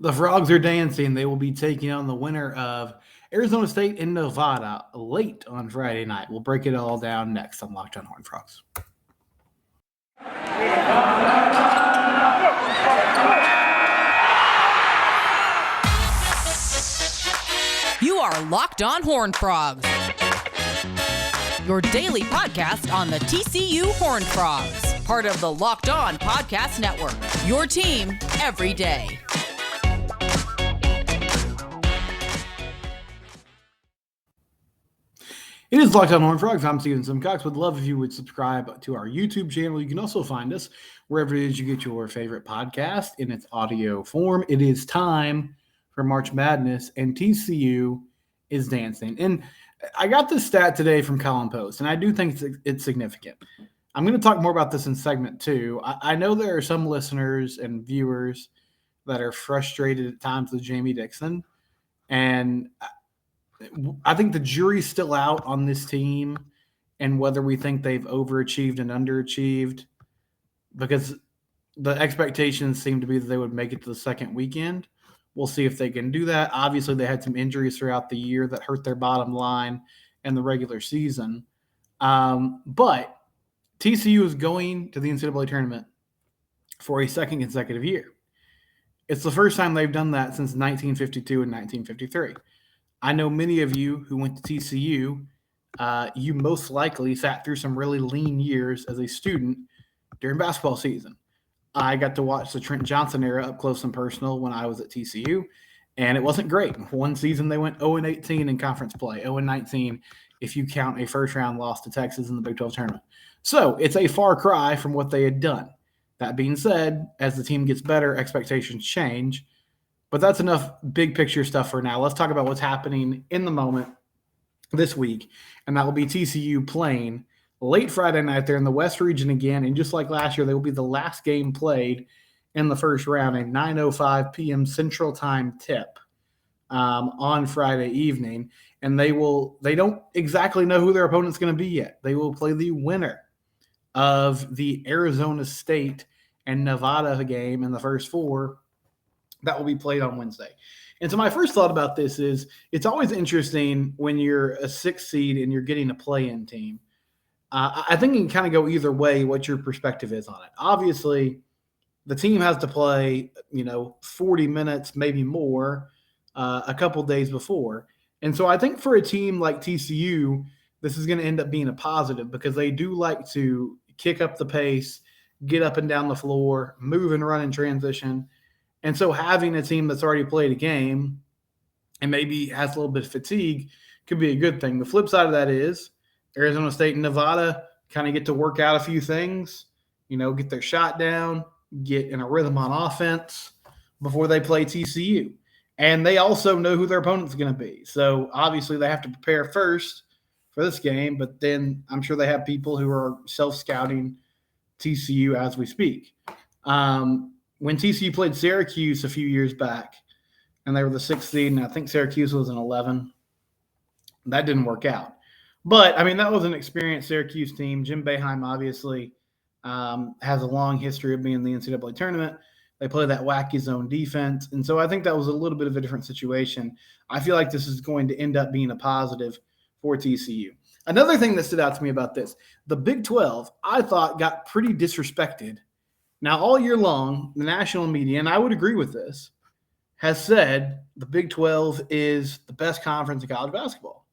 The Frogs are dancing. They will be taking on the winner of Arizona State and Nevada late on Friday night. We'll break it all down next on Locked On Horned Frogs. You are Locked On Horned Frogs, your daily podcast on the TCU Horned Frogs, part of the Locked On Podcast Network, your team every day. It is Locked On Horned Frogs. I'm Steven Simcox. Would love if you would subscribe to our YouTube channel. You can also find us wherever it is you get your favorite podcast in its audio form. It is time for March Madness, and TCU is dancing. And I got this stat today from Colin Post, and I do think it's significant. I'm going to talk more about this in segment 2. I know there are some listeners and viewers that are frustrated at times with Jamie Dixon, and I think the jury's still out on this team and whether we think they've overachieved and underachieved, because the expectations seem to be that they would make it to the second weekend. We'll see if they can do that. Obviously, they had some injuries throughout the year that hurt their bottom line in the regular season. But TCU is going to the NCAA Tournament for a second consecutive year. It's the first time they've done that since 1952 and 1953. I know many of you who went to TCU, you most likely sat through some really lean years as a student during basketball season. I got to watch the Trent Johnson era up close and personal when I was at TCU, and it wasn't great. One season they went 0-18 in conference play, 0-19 if you count a first-round loss to Texas in the Big 12 tournament. So it's a far cry from what they had done. That being said, as the team gets better, expectations change. But that's enough big picture stuff for now. Let's talk about what's happening in the moment this week, and that will be TCU playing late Friday night. They're in the West region again, and just like last year, they will be the last game played in the first round, a 9:05 p.m. Central Time tip on Friday evening. And they don't exactly know who their opponent's going to be yet. They will play the winner of the Arizona State and Nevada game in the first four that will be played on Wednesday. And so my first thought about this is it's always interesting when you're a 6th seed and you're getting a play-in team. I think it can kind of go either way what your perspective is on it. Obviously, the team has to play, 40 minutes, maybe more, a couple days before. And so I think for a team like TCU, this is going to end up being a positive because they do like to kick up the pace, get up and down the floor, move and run in transition. And so having a team that's already played a game and maybe has a little bit of fatigue could be a good thing. The flip side of that is Arizona State and Nevada kind of get to work out a few things, get their shot down, get in a rhythm on offense before they play TCU. And they also know who their opponent's going to be. So obviously they have to prepare first for this game, but then I'm sure they have people who are self-scouting TCU as we speak. When TCU played Syracuse a few years back, and they were the 6th seed, and I think Syracuse was an 11, that didn't work out. But, that was an experienced Syracuse team. Jim Boeheim obviously has a long history of being in the NCAA tournament. They play that wacky zone defense, and so I think that was a little bit of a different situation. I feel like this is going to end up being a positive for TCU. Another thing that stood out to me about this, the Big 12, I thought got pretty disrespected. Now, all year long, the national media, and I would agree with this, has said the Big 12 is the best conference in college basketball.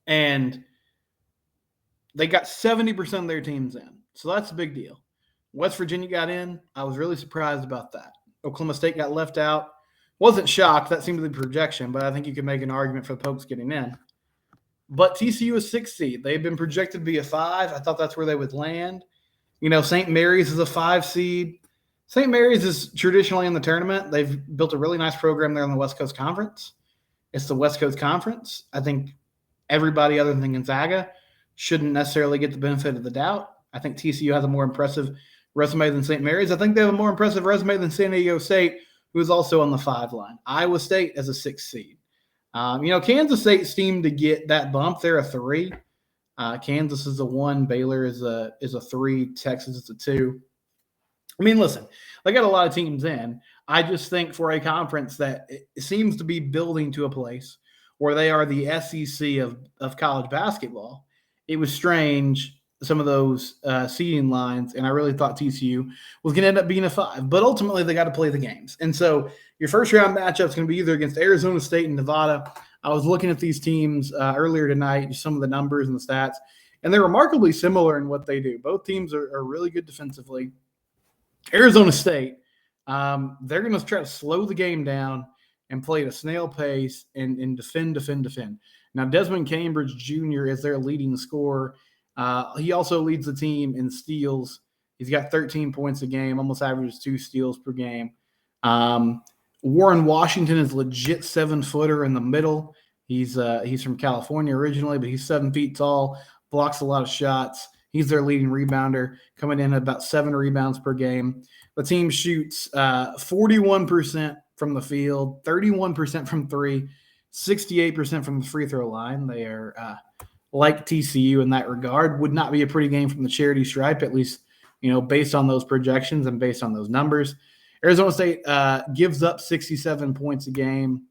And they got 70% of their teams in. So that's a big deal. West Virginia got in. I was really surprised about that. Oklahoma State got left out. Wasn't shocked. That seemed to be the projection, but I think you can make an argument for the Pokes getting in. But TCU is 6th seed. They've been projected to be a 5. I thought that's where they would land. St. Mary's is a 5 seed. St. Mary's is traditionally in the tournament. They've built a really nice program there in the West Coast Conference. It's the West Coast Conference. I think everybody other than Gonzaga shouldn't necessarily get the benefit of the doubt. I think TCU has a more impressive resume than St. Mary's. I think they have a more impressive resume than San Diego State, who is also on the 5 line. Iowa State as a 6th seed. Kansas State seemed to get that bump. They're a 3. Kansas is a 1. Baylor is a 3. Texas is a 2. Listen, they got a lot of teams in. I just think for a conference that it seems to be building to a place where they are the SEC of college basketball, it was strange, some of those seeding lines, and I really thought TCU was going to end up being a 5. But ultimately, they got to play the games. And so your first round matchup is going to be either against Arizona State and Nevada. I was looking at these teams earlier tonight, just some of the numbers and the stats, and they're remarkably similar in what they do. Both teams are really good defensively. Arizona State, they're going to try to slow the game down and play at a snail pace and defend. Now, Desmond Cambridge Jr. is their leading scorer. He also leads the team in steals. He's got 13 points a game, almost averages 2 steals per game. Warren Washington is legit 7-footer in the middle. He's from California originally, but he's 7 feet tall, blocks a lot of shots. He's their leading rebounder, coming in at about 7 rebounds per game. The team shoots 41% from the field, 31% from 3, 68% from the free throw line. They are like TCU in that regard. Would not be a pretty game from the charity stripe, at least, based on those projections and based on those numbers. Arizona State gives up 67 points a game.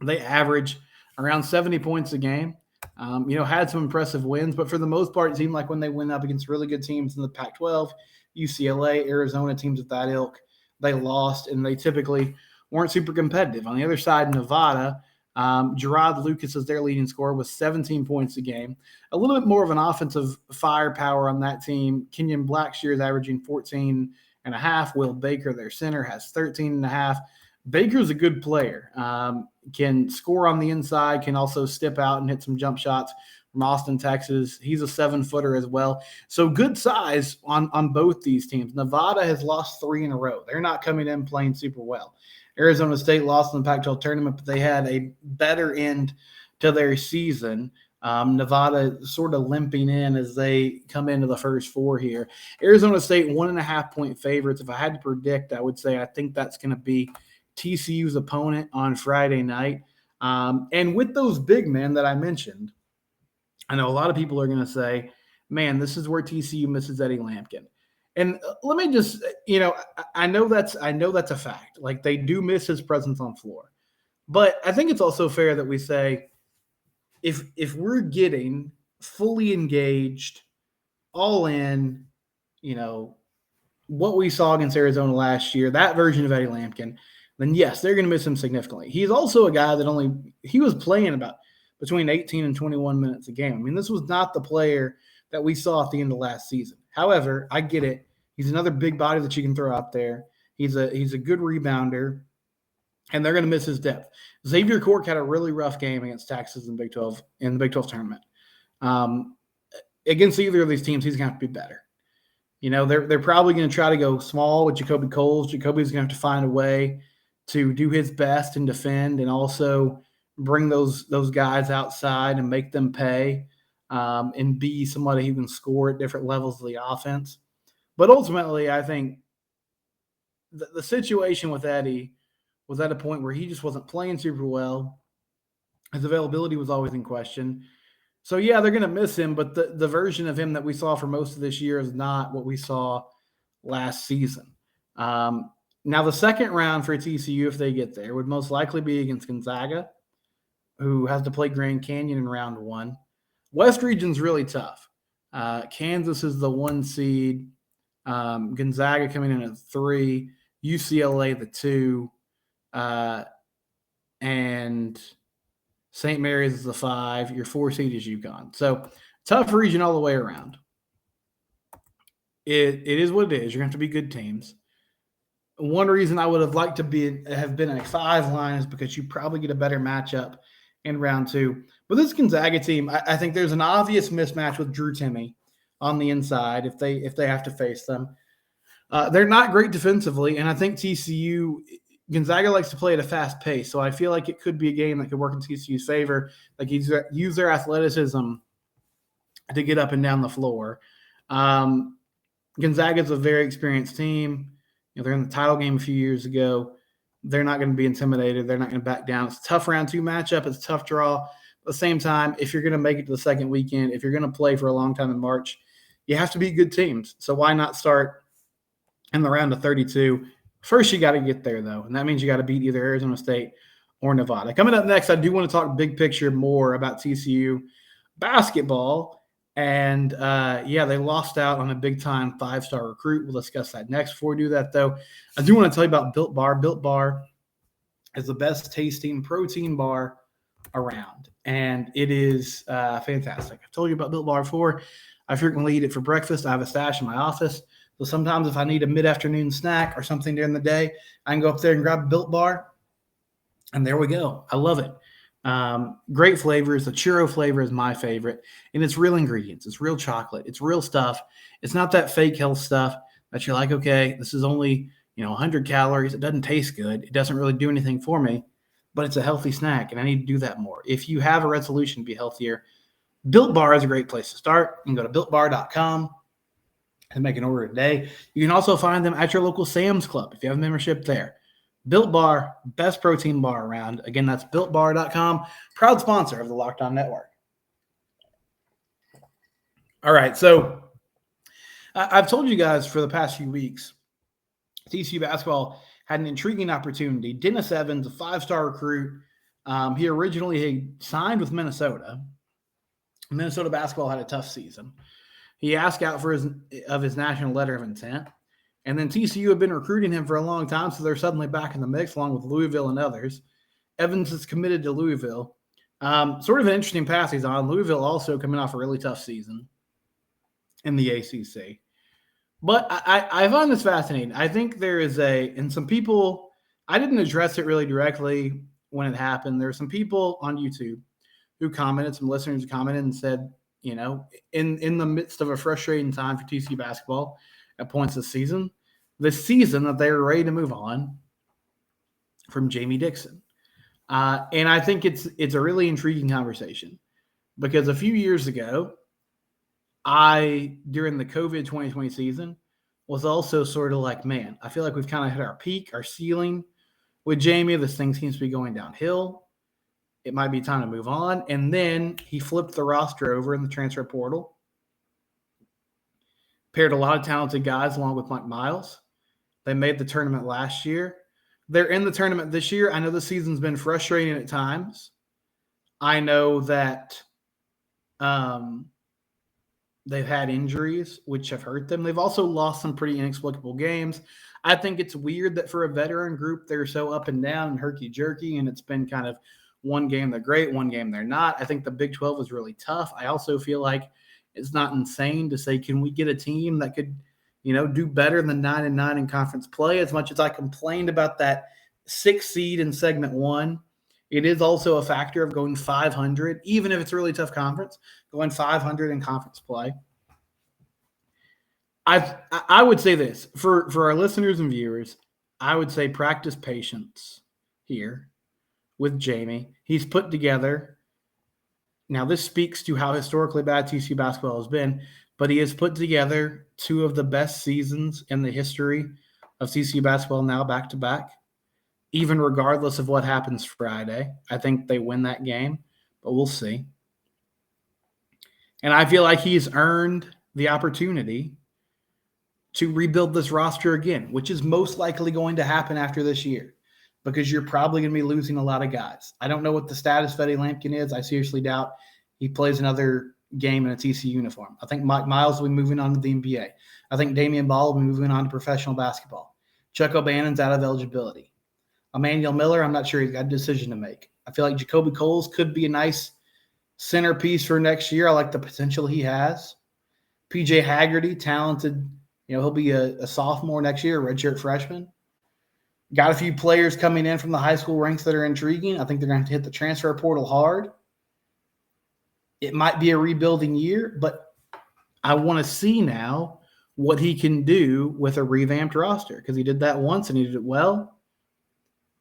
They average around 70 points a game. Had some impressive wins, but for the most part, it seemed like when they went up against really good teams in the Pac-12, UCLA, Arizona, teams of that ilk, they lost, and they typically weren't super competitive. On the other side, Nevada, Gerard Lucas is their leading scorer with 17 points a game. A little bit more of an offensive firepower on that team. Kenyon Blackshear is averaging 14.5. Will Baker, their center, has 13.5. Baker's a good player. Can score on the inside, can also step out and hit some jump shots from Austin, Texas. He's a 7-footer as well. So good size on both these teams. Nevada has lost 3 in a row. They're not coming in playing super well. Arizona State lost in the Pac-12 tournament, but they had a better end to their season. Nevada sort of limping in as they come into the first 4 here. Arizona State 1.5-point favorites. If I had to predict, I would say I think that's going to be TCU's opponent on Friday night. And with those big men that I mentioned, I know a lot of people are going to say, man, this is where TCU misses Eddie Lampkin. And let me just, I know that's a fact. Like, they do miss his presence on floor. But I think it's also fair that we say, if we're getting fully engaged, all in, what we saw against Arizona last year, that version of Eddie Lampkin, then yes, they're going to miss him significantly. He's also a guy that he was playing about between 18 and 21 minutes a game. I mean, this was not the player that we saw at the end of last season. However, I get it. He's another big body that you can throw out there. He's a good rebounder, and they're going to miss his depth. Xavier Cork had a really rough game against Texas in the Big 12 tournament. Against either of these teams, he's going to have to be better. They're probably going to try to go small with Jacoby Coles. Jacoby's going to have to find a way to do his best and defend, and also bring those guys outside and make them pay, and be somebody who can score at different levels of the offense. But ultimately, I think the situation with Eddie was at a point where he just wasn't playing super well. His availability was always in question. So, yeah, they're going to miss him, but the version of him that we saw for most of this year is not what we saw last season. Now, the second round for TCU, if they get there, would most likely be against Gonzaga, who has to play Grand Canyon in round 1. West region's really tough. Kansas is the 1 seed. Gonzaga coming in at 3. UCLA the 2. And St. Mary's is the 5. Your 4 seed is UConn. So, tough region all the way around. It is what it is. You're going to have to be good teams. One reason I would have liked to have been a 5 line is because you probably get a better matchup in round 2. But this Gonzaga team, I think there's an obvious mismatch with Drew Timme on the inside if they have to face them. They're not great defensively, and I think Gonzaga likes to play at a fast pace, so I feel like it could be a game that could work in TCU's favor. Like, use their athleticism to get up and down the floor. Gonzaga's a very experienced team. They're in the title game a few years ago. They're not going to be intimidated. They're not going to back down. It's a tough round 2 matchup. It's a tough draw. At the same time, if you're going to make it to the second weekend, if you're going to play for a long time in March, you have to be good teams. So why not start in the round of 32, First, you got to get there, though, and that means you got to beat either Arizona State or Nevada. Coming up next, I do want to talk big picture more about TCU basketball. And, they lost out on a big-time 5-star recruit. We'll discuss that next. Before we do that, though, I do want to tell you about Built Bar. Built Bar is the best-tasting protein bar around, and it is fantastic. I've told you about Built Bar before. I frequently eat it for breakfast. I have a stash in my office. So sometimes if I need a mid-afternoon snack or something during the day, I can go up there and grab a Built Bar, and there we go. I love it. Great flavors. The churro flavor is my favorite, and it's real ingredients. It's real chocolate. It's real stuff. It's not that fake health stuff that you're like, okay, this is only 100 calories. It doesn't taste good. It doesn't really do anything for me, but it's a healthy snack, and I need to do that more. If you have a resolution to be healthier, Built Bar is a great place to start. You can go to BuiltBar.com and make an order today. You can also find them at your local Sam's Club if you have a membership there. Built Bar, best protein bar around. Again, that's BuiltBar.com, proud sponsor of the Locked On Network. All right, so I've told you guys for the past few weeks, TCU basketball had an intriguing opportunity. Dennis Evans, a 5-star recruit, he originally had signed with Minnesota. Minnesota basketball had a tough season. He asked out for his national letter of intent. And then TCU had been recruiting him for a long time, so they're suddenly back in the mix along with Louisville and others. Evans is committed to Louisville. Sort of an interesting path he's on. Louisville also coming off a really tough season in the ACC. But I find this fascinating. I think there is and some people, I didn't address it really directly when it happened. There were some people on YouTube who commented, some listeners who commented and said, in the midst of a frustrating time for TCU basketball at points this season that they were ready to move on from Jamie Dixon. And I think it's a really intriguing conversation because a few years ago, during the COVID 2020 season, was also sort of like, man, I feel like we've kind of hit our peak, our ceiling with Jamie. This thing seems to be going downhill. It might be time to move on. And then he flipped the roster over in the transfer portal, paired a lot of talented guys along with Mike Miles. They made the tournament last year. They're in the tournament this year. I know the season's been frustrating at times. I know that they've had injuries, which have hurt them. They've also lost some pretty inexplicable games. I think it's weird that for a veteran group, they're so up and down and herky-jerky, and it's been kind of one game they're great, one game they're not. I think the Big 12 was really tough. I also feel like it's not insane to say, can we get a team that could, do better than 9-9 in conference play? As much as I complained about that 6th seed in segment 1, it is also a factor of going 500, even if it's a really tough conference, going 500 in conference play. I would say this for our listeners and viewers. I would say practice patience here with Jamie. He's put together. Now, this speaks to how historically bad TCU basketball has been, but he has put together 2 of the best seasons in the history of TCU basketball now back-to-back, even regardless of what happens Friday. I think they win that game, but we'll see. And I feel like he's earned the opportunity to rebuild this roster again, which is most likely going to happen after this year, because you're probably going to be losing a lot of guys. I don't know what the status of Eddie Lampkin is. I seriously doubt he plays another game in a TCU uniform. I think Mike Miles will be moving on to the NBA. I think Damian Ball will be moving on to professional basketball. Chuck O'Bannon's out of eligibility. Emmanuel Miller, I'm not sure. He's got a decision to make. I feel like Jacoby Coles could be a nice centerpiece for next year. I like the potential he has. PJ Haggerty, talented. He'll be a sophomore next year, a redshirt freshman. Got a few players coming in from the high school ranks that are intriguing. I think they're going to hit the transfer portal hard. It might be a rebuilding year, but I want to see now what he can do with a revamped roster, because he did that once and he did it well.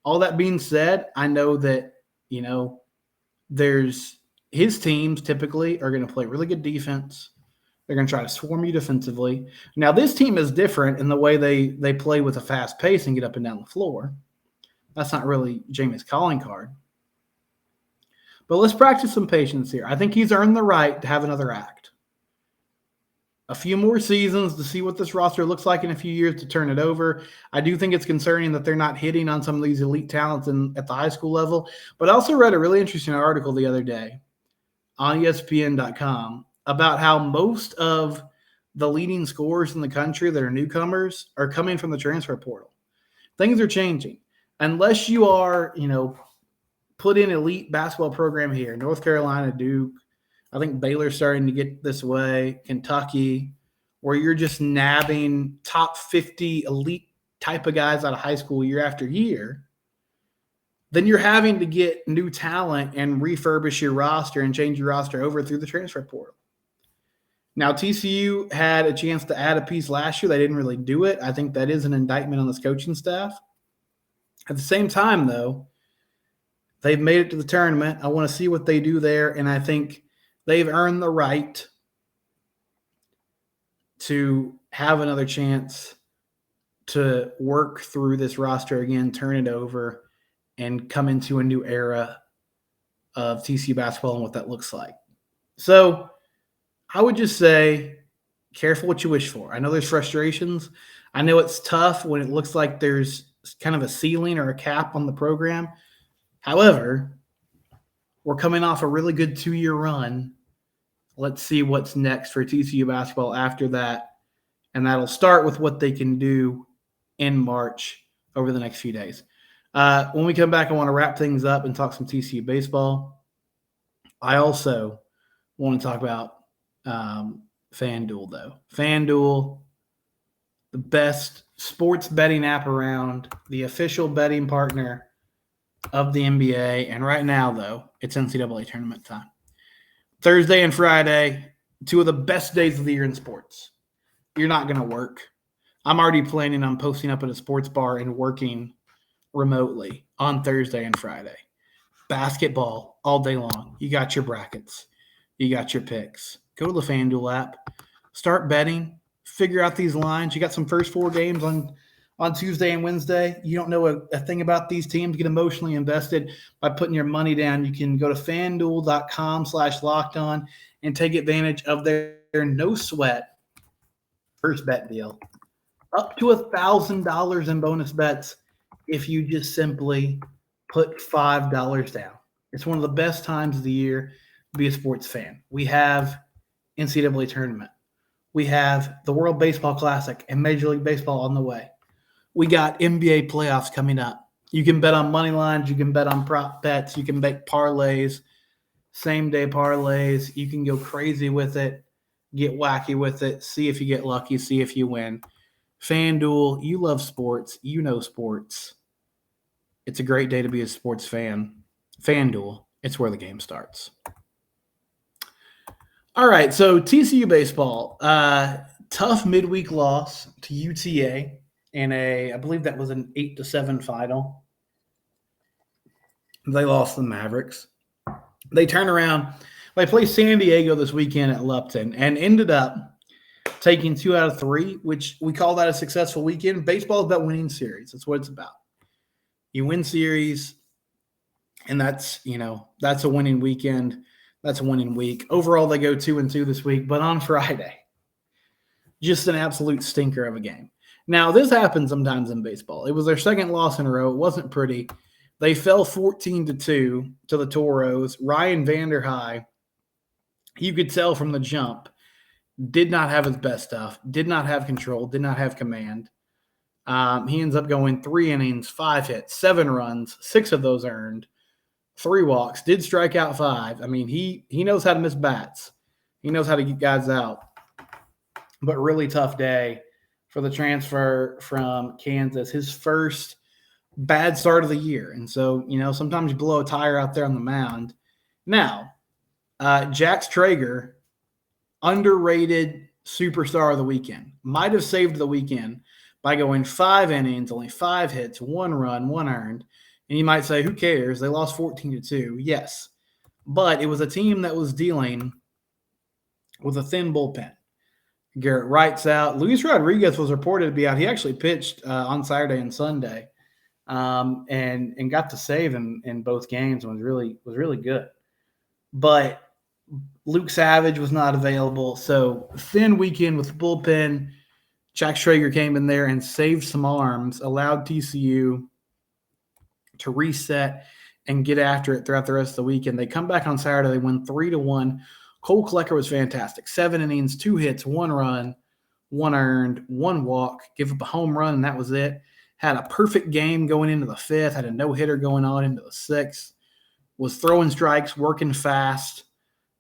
All that being said, I know that, there's his teams typically are going to play really good defense. They're going to try to swarm you defensively. Now, this team is different in the way they play with a fast pace and get up and down the floor. That's not really Jamie's calling card. But let's practice some patience here. I think he's earned the right to have another act. a few more seasons to see what this roster looks like in a few years to turn it over. I do think it's concerning that they're not hitting on some of these elite talents at the high school level. But I also read a really interesting article the other day on ESPN.com about how most of the leading scorers in the country that are newcomers are coming from the transfer portal. Things are changing. Unless you are, put in elite basketball program here, North Carolina, Duke, I think Baylor's starting to get this way, Kentucky, where you're just nabbing top 50 elite type of guys out of high school year after year, then you're having to get new talent and refurbish your roster and change your roster over through the transfer portal. Now, TCU had a chance to add a piece last year. They didn't really do it. I think that is an indictment on this coaching staff. At the same time, though, they've made it to the tournament. I want to see what they do there, and I think they've earned the right to have another chance to work through this roster again, turn it over, and come into a new era of TCU basketball and what that looks like. So I would just say, careful what you wish for. I know there's frustrations. I know it's tough when it looks like there's kind of a ceiling or a cap on the program. However, we're coming off a really good 2-year run. Let's see what's next for TCU basketball after that. And that'll start with what they can do in March over the next few days. When we come back, I want to wrap things up and talk some TCU baseball. I also want to talk about FanDuel, though. FanDuel, the best sports betting app around, the official betting partner of the NBA. And right now, though, it's NCAA tournament time. Thursday and Friday, 2 of the best days of the year in sports. You're not going to work. I'm already planning on posting up at a sports bar and working remotely on Thursday and Friday. Basketball all day long. You got your brackets. You got your picks. Go to the FanDuel app. Start betting. Figure out these lines. You got some first 4 games on Tuesday and Wednesday. You don't know a thing about these teams. Get emotionally invested by putting your money down. You can go to FanDuel.com/lockedon and take advantage of their no sweat first bet deal. Up to $1,000 in bonus bets if you just simply put $5 down. It's one of the best times of the year to be a sports fan. We have NCAA Tournament. We have the World Baseball Classic and Major League Baseball on the way. We got NBA playoffs coming up. You can bet on money lines. You can bet on prop bets. You can bet parlays, same-day parlays. You can go crazy with it, get wacky with it, see if you get lucky, see if you win. FanDuel, you love sports. You know sports. It's a great day to be a sports fan. FanDuel, it's where the game starts. All right, so TCU baseball, tough midweek loss to UTA in I believe that was an 8-7 final. They lost the Mavericks. They turn around. They play San Diego this weekend at Lupton and ended up taking 2 out of 3, which we call that a successful weekend. Baseball is about winning series. That's what it's about. You win series, and that's a winning weekend. That's a winning week. Overall, they go 2-2 this week, but on Friday, just an absolute stinker of a game. Now, this happens sometimes in baseball. It was their second loss in a row. It wasn't pretty. They fell 14-2 to the Toros. Ryan Vanderhei, you could tell from the jump, did not have his best stuff, did not have control, did not have command. He ends up going 3 innings, 5 hits, 7 runs, 6 of those earned, 3 walks, did strike out 5. I mean, he knows how to miss bats. He knows how to get guys out. But really tough day for the transfer from Kansas. His first bad start of the year. And so, sometimes you blow a tire out there on the mound. Now, Jax Traeger, underrated superstar of the weekend, might have saved the weekend by going 5 innings, only 5 hits, 1 run, 1 earned. And you might say, who cares? They lost 14-2. Yes. But it was a team that was dealing with a thin bullpen. Garrett Wright's out. Luis Rodriguez was reported to be out. He actually pitched on Saturday and Sunday and got to save in both games and was really good. But Luke Savage was not available. So thin weekend with the bullpen. Jack Schrager came in there and saved some arms, allowed TCU to reset and get after it throughout the rest of the weekend. They come back on Saturday. They win 3-1. Cole Klecker was fantastic. 7 innings, 2 hits, 1 run, 1 earned, 1 walk, give up a home run, and that was it. Had a perfect game going into the 5th, had a no-hitter going on into the 6th, was throwing strikes, working fast.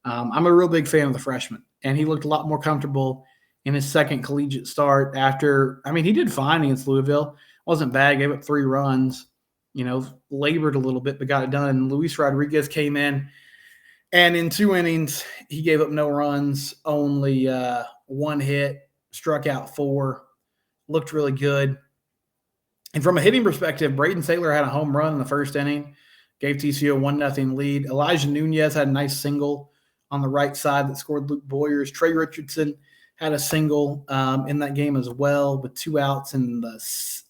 I'm a real big fan of the freshman, and he looked a lot more comfortable in his second collegiate start after – he did fine against Louisville. Wasn't bad, gave up 3 runs, labored a little bit, but got it done. And Luis Rodriguez came in, and in 2 innings, he gave up no runs, only 1 hit, struck out 4, looked really good. And from a hitting perspective, Braden Taylor had a home run in the first inning, gave TCU a 1-0 lead. Elijah Nunez had a nice single on the right side that scored Luke Boyers. Trey Richardson had a single in that game as well with 2 outs in the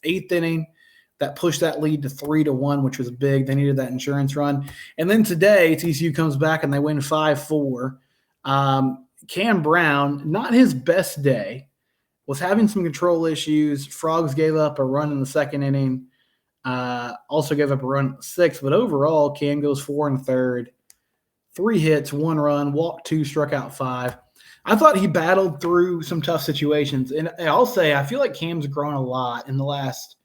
8th inning. That pushed that lead to 3-1, which was big. They needed that insurance run. And then today, TCU comes back and they win 5-4. Cam Brown, not his best day, was having some control issues. Frogs gave up a run in the 2nd inning. Also gave up a run in the 6th. But overall, Cam goes 4 1/3. 3 hits, 1 run, walked 2, struck out 5. I thought he battled through some tough situations. And I'll say I feel like Cam's grown a lot in the last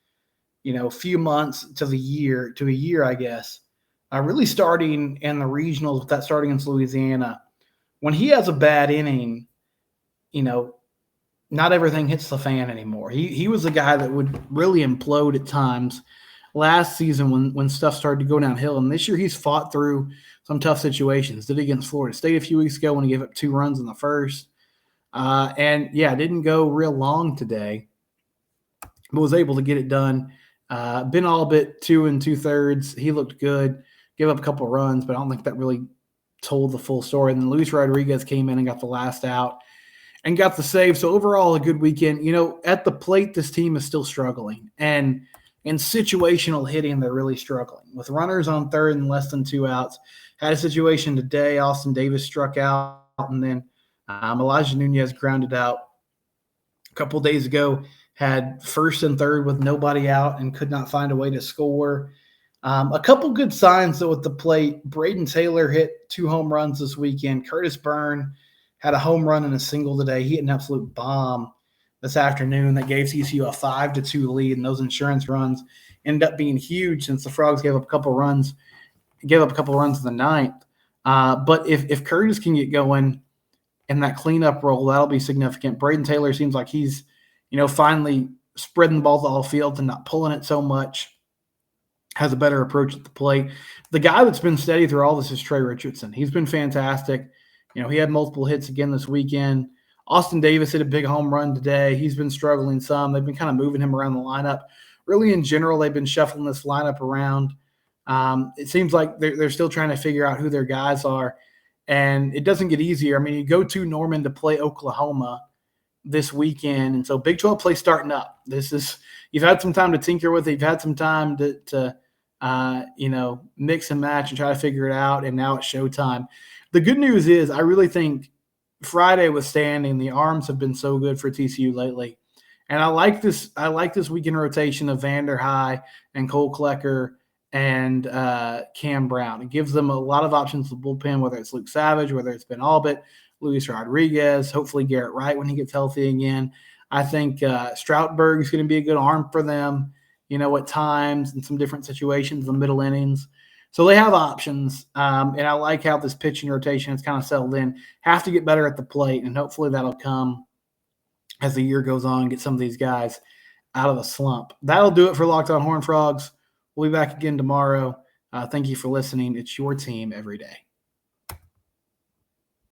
few months to a year, I guess. Really starting in the regionals with that starting against Louisiana. When he has a bad inning, not everything hits the fan anymore. He was a guy that would really implode at times last season when stuff started to go downhill. And this year he's fought through some tough situations. Did it against Florida State a few weeks ago when he gave up 2 runs in the first. Didn't go real long today, but was able to get it done. Been all but 2 2/3. He looked good. Gave up a couple of runs, but I don't think that really told the full story. And then Luis Rodriguez came in and got the last out and got the save. So overall, a good weekend. At the plate, this team is still struggling. And in situational hitting, they're really struggling. With runners on third and less than 2 outs. Had a situation today. Austin Davis struck out, and then Elijah Nunez grounded out. A couple days ago, had 1st and 3rd with nobody out and could not find a way to score. A couple good signs, though, at the plate. Braden Taylor hit 2 home runs this weekend. Curtis Byrne had a home run and a single today. He hit an absolute bomb this afternoon that gave TCU a 5-2 lead, and those insurance runs ended up being huge since the Frogs gave up a couple runs in the 9th. But if Curtis can get going in that cleanup role, that'll be significant. Braden Taylor seems like he's finally spreading the ball to all fields and not pulling it so much, has a better approach at the plate. The guy that's been steady through all this is Trey Richardson. He's been fantastic. He had multiple hits again this weekend. Austin Davis hit a big home run today. He's been struggling some. They've been kind of moving him around the lineup. Really, in general, they've been shuffling this lineup around. It seems like they're still trying to figure out who their guys are, and it doesn't get easier. You go to Norman to play Oklahoma this weekend, and so Big 12 play starting up. You've had some time to tinker with it. You've had some time to mix and match and try to figure it out, and now it's showtime. The good news is I really think Friday withstanding, the arms have been so good for TCU lately. And I like this weekend rotation of Vander High and Cole Klecker and Cam Brown. It gives them a lot of options to bullpen, whether it's Luke Savage, whether it's Ben Albert, Luis Rodriguez, hopefully Garrett Wright when he gets healthy again. I think Stroutberg is going to be a good arm for them, at times in some different situations in the middle innings. So they have options, and I like how this pitching rotation has kind of settled in. Have to get better at the plate, and hopefully that'll come as the year goes on, get some of these guys out of the slump. That'll do it for Locked On Horned Frogs. We'll be back again tomorrow. Thank you for listening. It's your team every day.